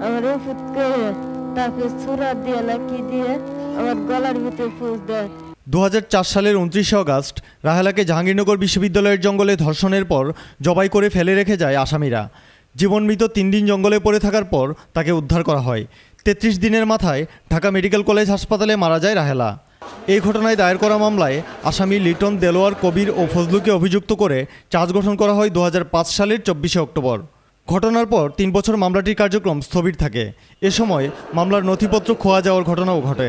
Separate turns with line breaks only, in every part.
আমার ওষুধকে তাকে ছুরা দিয়ে না কি দিয়ে আমার গলার ভিতরে ফুস দেয়।
2004 সালের 29 আগস্ট রাহেলাকে জাহাঙ্গীরনগর বিশ্ববিদ্যালয়ের জঙ্গলে ধর্ষণের পর জবাই করে ফেলে রেখে যায় আসামিরা। জীবন মৃত 3 দিন জঙ্গলে পড়ে থাকার পর তাকে উদ্ধার করা হয়। 33 দিনের মাথায় ঢাকা মেডিকেল কলেজ হাসপাতালে মারা যায় রাহেলা। এই ঘটনায় দায়ের করা মামলায় আসামি লিটন, দেলোয়ার, কবির ও ফজলুকে অভিযুক্ত করে চার্জ গঠন করা হয় 2005 সালের 24 অক্টোবর। ঘটনার পর 3 বছর মামলাটির কার্যক্রম স্থবির থাকে। এ সময় মামলার নথিপত্র খোয়া যাওয়ার ঘটনাও ঘটে।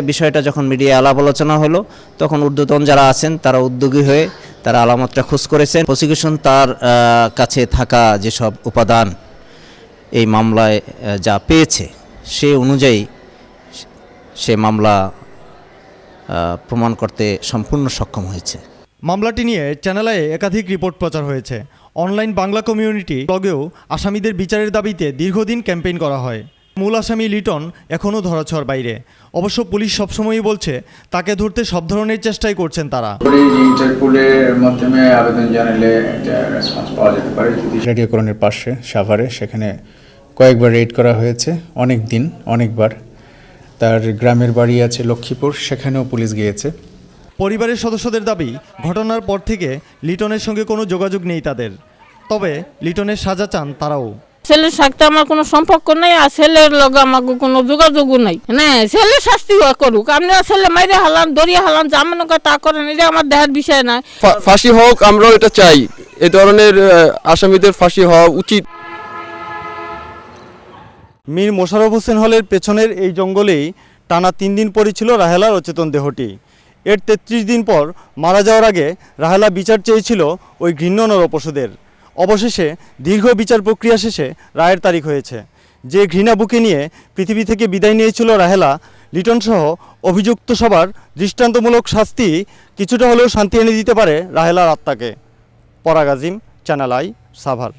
বিষয়টা যখন মিডিয়ায় আলাপ আলোচনা হলো তখন ঊর্ধ্বতন যারা আছেন তারা উদ্যোগী হয়ে তারা আলামতটা খোঁজ করেছেন। প্রসিকিউশন তার কাছে থাকা যেসব উপাদান এই মামলায় যা পেয়েছে সে অনুযায়ী সে মামলা প্রমাণ করতে সম্পূর্ণ সক্ষম হয়েছে।
মামলাটি নিয়ে চ্যানেলে একাধিক রিপোর্ট প্রচার হয়েছে। অনলাইন বাংলা কমিউনিটি ব্লগেও আসামিদের বিচারের দাবিতে দীর্ঘদিন ক্যাম্পেইন করা হয়। মূল আসামি লিটন এখনও ধরাছোঁয়ার বাইরে। অবশ্য পুলিশ সবসময়ই বলছে তাকে ধরতে সব ধরনের চেষ্টাই করছেন তারা।
ইন্টারপোলের মাধ্যমে আবেদন জানালে একটা রেসপন্স পাওয়া যেতে পারে।
রেডিওকরণের পাশে সাভারে সেখানে কয়েকবার রেড করা হয়েছে, অনেক দিন অনেকবার। তার গ্রামের বাড়ি আছে লক্ষ্মীপুর, সেখানেও পুলিশ গিয়েছে।
পরিবারের সদস্যদের দাবি ঘটনার পর থেকে লিটনের সঙ্গে কোনো যোগাযোগ নেই তাদের। তবে লিটনের সাজা চান তারাও।
ছেলের সাথে আমার কোনো সম্পর্ক নেই, আর ছেলের লগে আমাকে কোনো যোগাযোগও নাই। না ছেলে শাস্তি করুক, আপনারা ছেলে মাইরে হালান দরিয়া হালান যা মনে করে তা করেন, এটা আমার দেহার বিষয় না।
ফাঁসি হোক, আমরাও এটা চাই। এই ধরনের আসামিদের ফাঁসি হওয়া উচিত।
মীর মোশাররফ হোসেন হলের পেছনের এই জঙ্গলেই টানা 3 দিন পড়েছিল রাহেলার অচেতন দেহটি। এর 33 দিন পর মারা যাওয়ার আগে রাহেলা বিচার চেয়েছিল ওই ঘৃণ্য নরপশুদের। অবশেষে দীর্ঘ বিচার প্রক্রিয়া শেষে রায়ের তারিখ হয়েছে। যে ঘৃণা বুকে নিয়ে পৃথিবী থেকে বিদায় নিয়েছিল রাহেলা, লিটনসহ অভিযুক্ত সবার দৃষ্টান্তমূলক শাস্তি কিছুটা হলেও শান্তি এনে দিতে পারে রাহেলার আত্মাকে। পরাগ আজিম, চ্যানেল আই, সাভার।